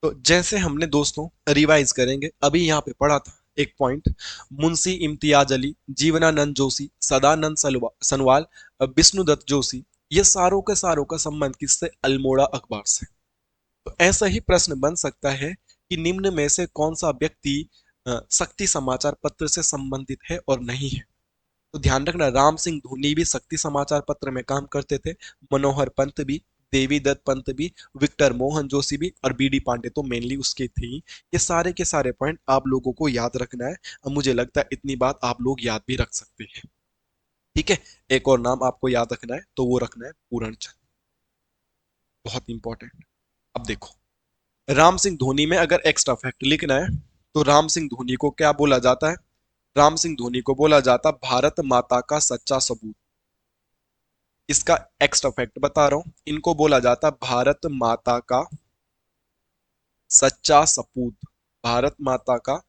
तो जैसे हमने दोस्तों रिवाइज करेंगे, अभी यहाँ पे पढ़ा था एक पॉइंट, मुंशी इम्तियाज अली, जीवनानंद जोशी, सदानंद सनवाल, विष्णुदत्त जोशी, ये सारों के सारों का संबंध किससे? अल्मोड़ा अखबार से। तो ऐसा ही प्रश्न बन सकता है कि निम्न में से कौन सा व्यक्ति शक्ति समाचार पत्र से संबंधित है और नहीं है। तो ध्यान रखना, राम सिंह धोनी भी शक्ति समाचार पत्र में काम करते थे, मनोहर पंत भी, देवी दत्त पंत भी, विक्टर मोहन जोशी भी, और बीडी पांडे तो मेनली उसके थे ही। ये सारे के सारे पॉइंट आप लोगों को याद रखना है। अब मुझे लगता है इतनी बात आप लोग याद भी रख सकते हैं। ठीक है, एक और नाम आपको याद रखना है, तो वो रखना है पूरण चंद, बहुत इंपॉर्टेंट। अब देखो, राम सिंह धोनी में अगर एक्स्ट्रा फैक्ट लिखना है, तो राम सिंह धोनी को क्या बोला जाता है? राम सिंह धोनी को बोला जाता भारत माता का सच्चा सबूत। इसका एक्स्ट्रा फैक्ट बता रहा हूं, इनको बोला जाता भारत माता का सच्चा सपूत। भारत माता का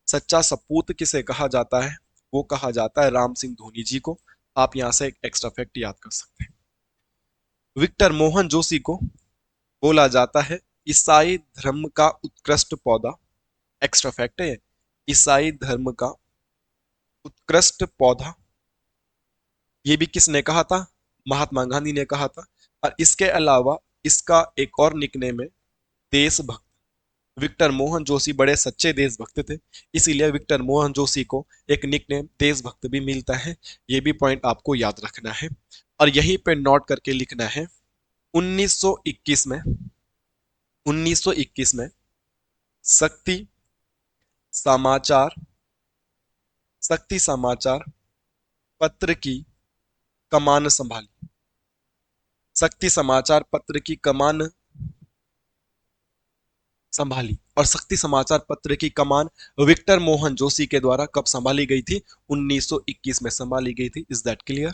सच्चा सपूत किसे कहा जाता है? वो कहा जाता है राम सिंह धोनी जी को। आप यहां से एक एक्स्ट्रा फैक्ट याद कर सकते हैं। विक्टर मोहन जोशी को बोला जाता है ईसाई धर्म का उत्कृष्ट पौधा। एक्स्ट्रा फैक्ट है, ईसाई धर्म का उत्कृष्ट पौधा। ये भी किसने कहा था? महात्मा गांधी ने कहा था। और इसके अलावा इसका एक और निकनेम है देशभक्त। विक्टर मोहन जोशी बड़े सच्चे देशभक्त थे, इसीलिए विक्टर मोहन जोशी को एक निकनेम देशभक्त भी मिलता है। ये भी पॉइंट आपको याद रखना है और यहीं पे नोट करके लिखना है। 1921 में 1921 में शक्ति समाचार शक्ति समाचार पत्र की कमान संभाली। शक्ति समाचार पत्र की कमान संभाली, और शक्ति समाचार पत्र की कमान विक्टर मोहन जोशी के द्वारा कब संभाली गई थी? 1921 में संभाली गई थी। Is that clear?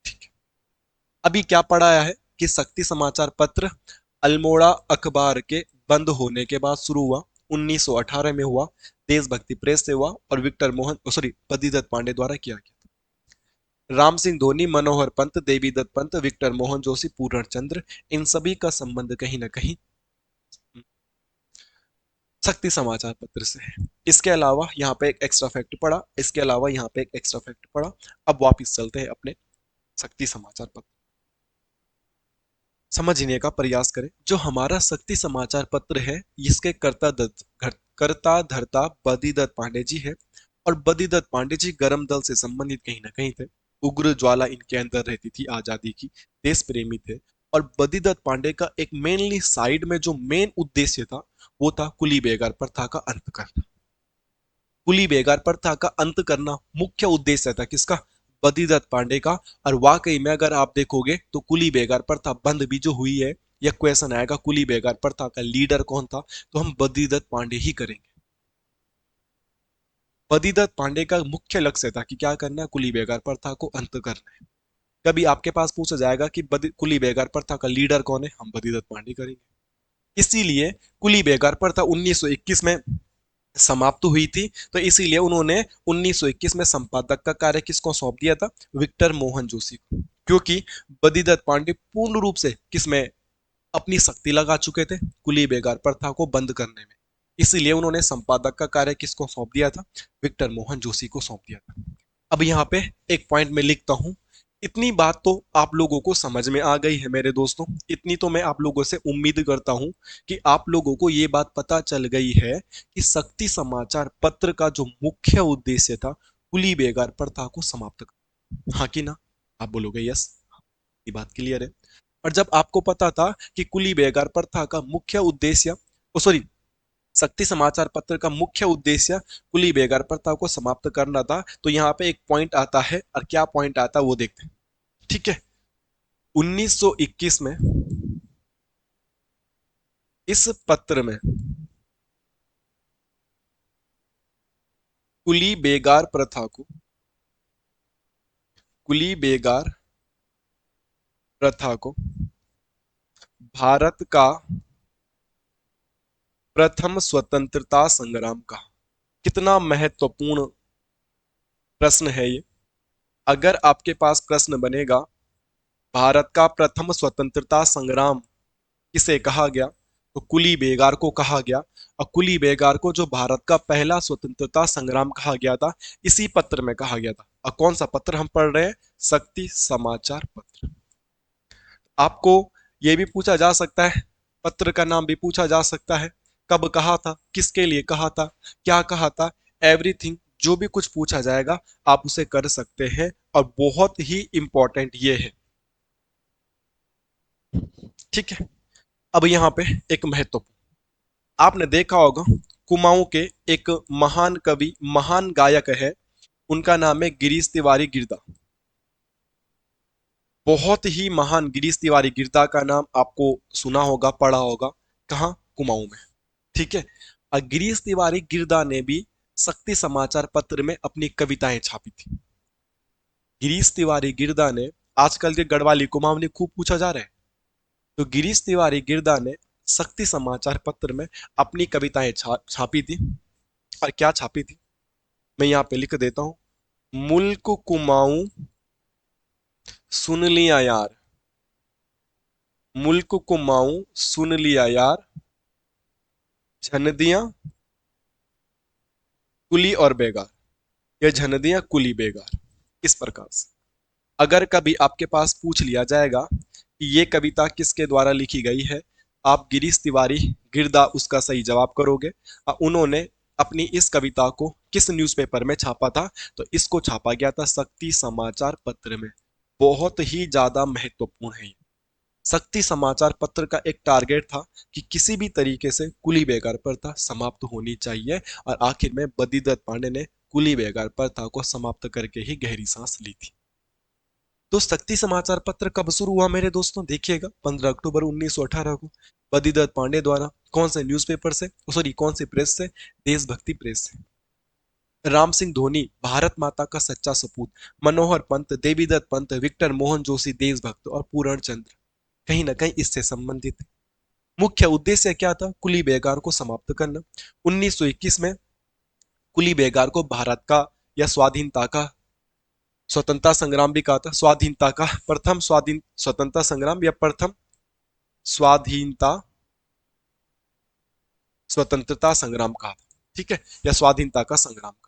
ठीक है। अभी क्या पढ़ाया है कि शक्ति समाचार पत्र अल्मोड़ा अखबार के बंद होने के बाद शुरू हुआ, 1918 में हुआ, देशभक्ति प्रेस से हुआ और विक्टर मोहन सॉरी बद्रीदत्त पांडे द्वारा किया गया। राम सिंह धोनी, मनोहर पंत, देवी दत्त पंत, विक्टर मोहन जोशी, पूर्ण चंद्र, इन सभी का संबंध कहीं ना कहीं शक्ति समाचार पत्र से है। इसके अलावा यहाँ पे एक एक्स्ट्रा फैक्ट पढ़ा, इसके अलावा यहाँ पे एक एक्स्ट्रा फैक्ट पढ़ा। अब वापिस चलते हैं अपने शक्ति समाचार पत्र, समझने का प्रयास करें। जो हमारा शक्ति समाचार पत्र है, इसके कर्ता धर्ता बद्रीदत्त पांडे जी है। और बद्रीदत्त पांडे जी गर्म दल से संबंधित कहीं ना कहीं थे, उग्र ज्वाला इनके अंदर रहती थी आजादी की, देश प्रेमी थे। और बद्रीदत्त पांडे का एक मेनली साइड में जो मेन उद्देश्य था, वो था कुली बेगार प्रथा का अंत करना। कुली बेगार प्रथा का अंत करना मुख्य उद्देश्य था किसका? बद्रीदत्त पांडे का। और वाकई में अगर आप देखोगे तो कुली बेगार प्रथा बंद भी जो हुई है, या क्वेश्चन आएगा कुली बेगार प्रथा का लीडर कौन था, तो हम बद्रीदत्त पांडे ही करेंगे। बद्रीदत्त पांडे का मुख्य लक्ष्य था कि क्या करना है? कुली बेगार प्रथा को अंत करना है। कभी आपके पास पूछा जाएगा कि कुली बेगार प्रथा का लीडर कौन है, हम बद्रीदत्त पांडे करेंगे। इसीलिए कुली बेगार प्रथा 1921 में समाप्त हुई थी, तो इसीलिए उन्होंने 1921 में संपादक का कार्य किसको सौंप दिया था? विक्टर मोहन जोशी को। क्योंकि बद्रीदत्त पांडे पूर्ण रूप से किसमें अपनी शक्ति लगा चुके थे? कुली बेगार प्रथा को बंद करने में। इसीलिए उन्होंने संपादक का कार्य किसको सौंप दिया था? विक्टर मोहन जोशी को सौंप दिया था। अब यहाँ पे एक पॉइंट में लिखता हूं, इतनी बात तो आप लोगों को समझ में आ गई है मेरे दोस्तों। इतनी तो मैं आप लोगों से उम्मीद करता हूं कि आप लोगों को ये बात पता चल गई है कि शक्ति समाचार पत्र का जो मुख्य उद्देश्य था, कुली बेगार प्रथा को समाप्त करना। हाँ कि ना? आप बोलोगे यस, ये बात क्लियर है। और जब आपको पता था कि कुली बेगार प्रथा का मुख्य उद्देश्य, सॉरी, शक्ति समाचार पत्र का मुख्य उद्देश्य कुली बेगार प्रथा को समाप्त करना था, तो यहाँ पे एक पॉइंट आता है, और क्या पॉइंट आता है वो देखते हैं। ठीक है, 1921 में इस पत्र में कुली बेगार प्रथा को कुली बेगार प्रथा को भारत का प्रथम स्वतंत्रता संग्राम का। कितना महत्वपूर्ण प्रश्न है ये। अगर आपके पास प्रश्न बनेगा भारत का प्रथम स्वतंत्रता संग्राम किसे कहा गया, तो कुली बेगार को कहा गया। और कुली बेगार को जो भारत का पहला स्वतंत्रता संग्राम कहा गया था, इसी पत्र में कहा गया था। और कौन सा पत्र हम पढ़ रहे हैं? शक्ति समाचार पत्र। आपको यह भी पूछा जा सकता है, पत्र का नाम भी पूछा जा सकता है, कब कहा था, किसके लिए कहा था, क्या कहा था, एवरीथिंग जो भी कुछ पूछा जाएगा आप उसे कर सकते हैं। और बहुत ही इंपॉर्टेंट ये है, ठीक है। अब यहाँ पे एक महत्व, आपने देखा होगा कुमाऊं के एक महान कवि, महान गायक है, उनका नाम है गिरीश तिवारी गिरदा। बहुत ही महान गिरीश तिवारी गिरदा का नाम आपको सुना होगा, पढ़ा होगा। कहाँ? कुमाऊं में, ठीक है। और गिरीश तिवारी गिरदा ने भी शक्ति समाचार पत्र में अपनी कविताएं छापी थी। गिरीश तिवारी गिरदा ने, आजकल के गढ़वाली कुमाऊनी खूब पूछा जा रहा है, तो गिरीश तिवारी गिरदा ने शक्ति समाचार पत्र में अपनी कविताएं छापी थी। और क्या छापी थी, मैं यहाँ पे लिख देता हूँ। मुल्क कुमाऊं सुन लिया यार, मुल्क कुमाऊं सुन लिया यार, झनदियां कुली और बेगार। ये झनदियां कुली बेगार, इस प्रकार से अगर कभी आपके पास पूछ लिया जाएगा कि ये कविता किसके द्वारा लिखी गई है, आप गिरीश तिवारी गिरदा उसका सही जवाब करोगे। और उन्होंने अपनी इस कविता को किस न्यूज़पेपर में छापा था, तो इसको छापा गया था शक्ति समाचार पत्र में। बहुत ही ज्यादा महत्वपूर्ण है ये। शक्ति समाचार पत्र का एक टारगेट था कि किसी भी तरीके से कुली बेगार प्रथा समाप्त होनी चाहिए। और आखिर में बद्रीदत्त पांडे ने कुली बेगार प्रथा को समाप्त करके ही गहरी सांस ली थी। तो शक्ति समाचार पत्र कब शुरू हुआ मेरे दोस्तों? देखिएगा 15 अक्टूबर 1918 को बद्रीदत्त पांडे द्वारा। कौन से न्यूज़पेपर से, सॉरी कौन सी प्रेस से? देशभक्ति प्रेस से। राम सिंह धोनी भारत माता का सच्चा सपूत, मनोहर पंत, देवीदत्त पंत, विक्टर मोहन जोशी देशभक्त, और पूर्ण चंद्र कहीं ना कहीं इससे संबंधित है। मुख्य उद्देश्य क्या था? कुली बेगार को समाप्त करना। 1921 में कुली बेगार को भारत का या स्वाधीनता का, स्वतंत्रता संग्राम भी कहा था, स्वाधीनता का प्रथम स्वाधीन स्वतंत्रता संग्राम या प्रथम स्वाधीनता स्वतंत्रता संग्राम कहा था, ठीक है, या स्वाधीनता का संग्राम का।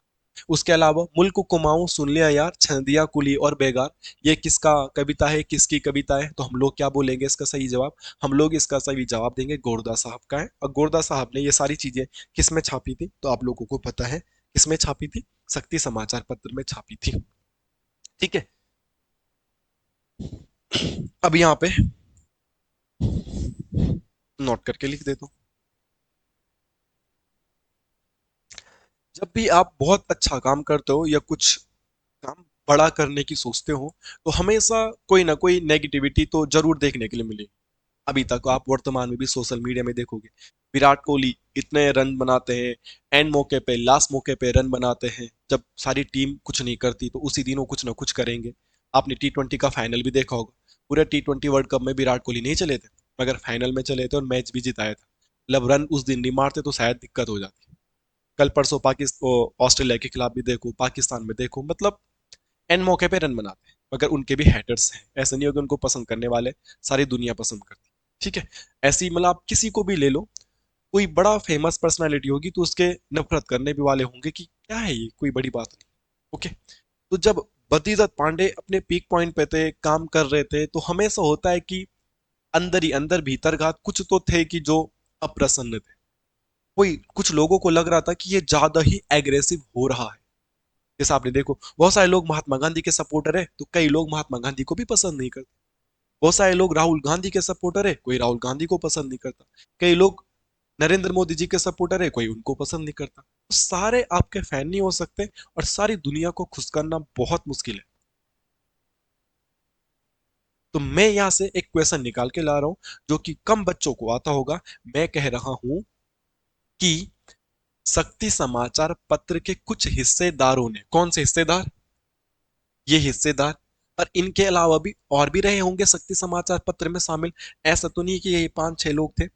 उसके अलावा मुल्क कुमाऊं सुन लिया यार, छंदिया कुली और बेगार, ये किसका कविता है, किसकी कविता है? तो हम लोग क्या बोलेंगे इसका सही जवाब? हम लोग इसका सही जवाब देंगे गोरदा साहब का है। और गोरदा साहब ने ये सारी चीजें किस में छापी थी, तो आप लोगों को पता है किसमें छापी थी? शक्ति समाचार पत्र में छापी थी, ठीक है। अब यहाँ पे नोट करके लिख देता हूँ। जब भी आप बहुत अच्छा काम करते हो या कुछ काम बड़ा करने की सोचते हो, तो हमेशा कोई ना कोई नेगेटिविटी तो जरूर देखने के लिए मिले। अभी तक आप वर्तमान में भी सोशल मीडिया में देखोगे, विराट कोहली इतने रन बनाते हैं, एंड मौके पे, लास्ट मौके पे रन बनाते हैं, जब सारी टीम कुछ नहीं करती तो उसी दिन वो कुछ ना कुछ करेंगे। आपने T20 का फाइनल भी देखा होगा, पूरे T20 वर्ल्ड कप में विराट कोहली नहीं चले थे, मगर फाइनल में चले थे और मैच भी जिताया था। मतलब रन उस दिन नहीं मारते तो शायद दिक्कत हो जाती। कल परसों पाकिस्तान ऑस्ट्रेलिया के खिलाफ भी देखो, पाकिस्तान में देखो, मतलब एंड मौके पे रन बनाते हैं। मगर उनके भी हैटर्स हैं, ऐसा नहीं होगा उनको पसंद करने वाले, सारी दुनिया पसंद करती है, ठीक है। ऐसे ही मतलब आप किसी को भी ले लो, कोई बड़ा फेमस पर्सनालिटी होगी तो उसके नफरत करने भी वाले होंगे कि क्या है ये, कोई बड़ी बात नहीं। ओके, तो जब बद्रीदत्त पांडे अपने पीक पॉइंट पे थे, काम कर रहे थे, तो हमेशा होता है कि अंदर ही अंदर भीतरघात कुछ तो थे कि जो अप्रसन्न थे। कोई कुछ लोगों को लग रहा था कि ये ज्यादा ही एग्रेसिव हो रहा है। जैसे आपने देखो, बहुत सारे लोग महात्मा गांधी के सपोर्टर है, तो कई लोग महात्मा गांधी को भी पसंद नहीं करते। बहुत सारे लोग राहुल गांधी के सपोर्टर है, कोई राहुल गांधी को पसंद नहीं करता। कई लोग नरेंद्र मोदी जी के सपोर्टर है, कोई उनको पसंद नहीं करता। तो सारे आपके फैन नहीं हो सकते, और सारी दुनिया को खुश करना बहुत मुश्किल है। तो मैं यहां से एक क्वेश्चन निकाल के ला रहा हूं, जो कि कम बच्चों को आता होगा। मैं कह रहा हूं कि शक्ति समाचार पत्र के कुछ हिस्सेदारों ने, कौन से हिस्सेदार? ये हिस्सेदार और इनके अलावा भी और भी रहे होंगे शक्ति समाचार पत्र में शामिल। ऐसा तो नहीं कि यही 5-6 लोग थे।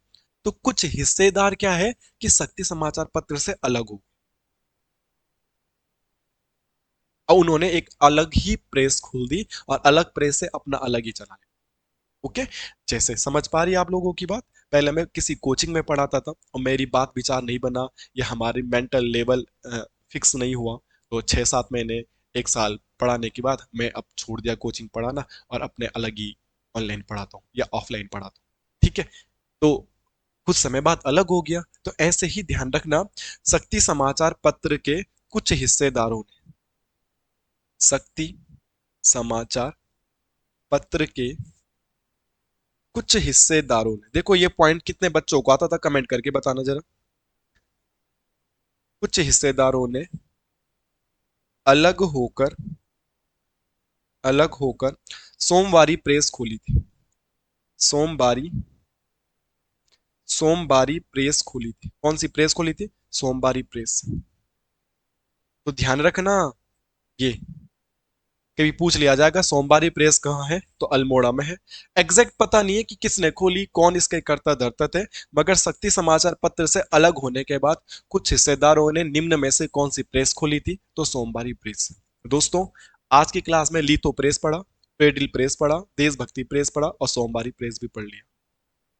तो कुछ हिस्सेदार क्या है कि शक्ति समाचार पत्र से अलग हो, और उन्होंने एक अलग ही प्रेस खोल दी और अलग प्रेस से अपना अलग ही चला। ओके, जैसे समझ पा रही है आप लोगों की बात। पहले मैं किसी कोचिंग में पढ़ाता था और मेरी बात विचार नहीं बना या हमारी मेंटल लेवल फिक्स नहीं हुआ, तो 6-7 महीने, 1 साल पढ़ाने के बाद मैं अब छोड़ दिया कोचिंग पढ़ाना और अपने अलग ही ऑनलाइन पढ़ाता हूँ या ऑफलाइन पढ़ाता हूँ। ठीक है, तो कुछ समय बाद अलग हो गया। तो ऐसे ही ध्यान रखना, शक्ति समाचार पत्र के कुछ हिस्सेदारों ने, शक्ति समाचार पत्र के कुछ हिस्सेदारों ने, देखो ये पॉइंट कितने बच्चों को आता था कमेंट करके बताना जरा। कुछ हिस्सेदारों ने अलग होकर, अलग होकर सोमवारी प्रेस खोली थी। सोमवारी, सोमवारी प्रेस खोली थी। कौन सी प्रेस खोली थी? सोमवारी प्रेस। तो ध्यान रखना, ये कभी पूछ लिया जाएगा सोमवारी प्रेस कहाँ है, तो अल्मोड़ा में है। एग्जैक्ट पता नहीं है कि किसने खोली, कौन इसके कर्ता धर्ता थे, मगर शक्ति समाचार पत्र से अलग होने के बाद कुछ हिस्सेदारों ने निम्न में से कौन सी प्रेस खोली थी, तो सोमवारी प्रेस। दोस्तों, आज की क्लास में लिथो प्रेस पढ़ा, पेडिल प्रेस पढ़ा, देशभक्ति प्रेस पढ़ा और सोमवारी प्रेस भी पढ़ लिया।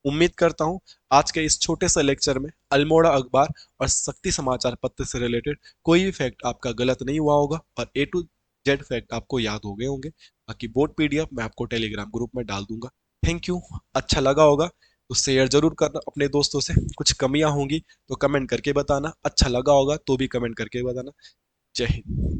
उम्मीद करता हूं आज के इस छोटे से लेक्चर में अल्मोड़ा अखबार और शक्ति समाचार पत्र से रिलेटेड कोई भी फैक्ट आपका गलत नहीं हुआ होगा और A to Z फैक्ट आपको याद हो गए होंगे। बाकी बोर्ड PDF मैं आपको टेलीग्राम ग्रुप में डाल दूंगा। Thank you. अच्छा लगा होगा तो शेयर जरूर करना अपने दोस्तों से। कुछ कमियां होंगी तो कमेंट करके बताना, अच्छा लगा होगा तो भी कमेंट करके बताना। जय हिंद।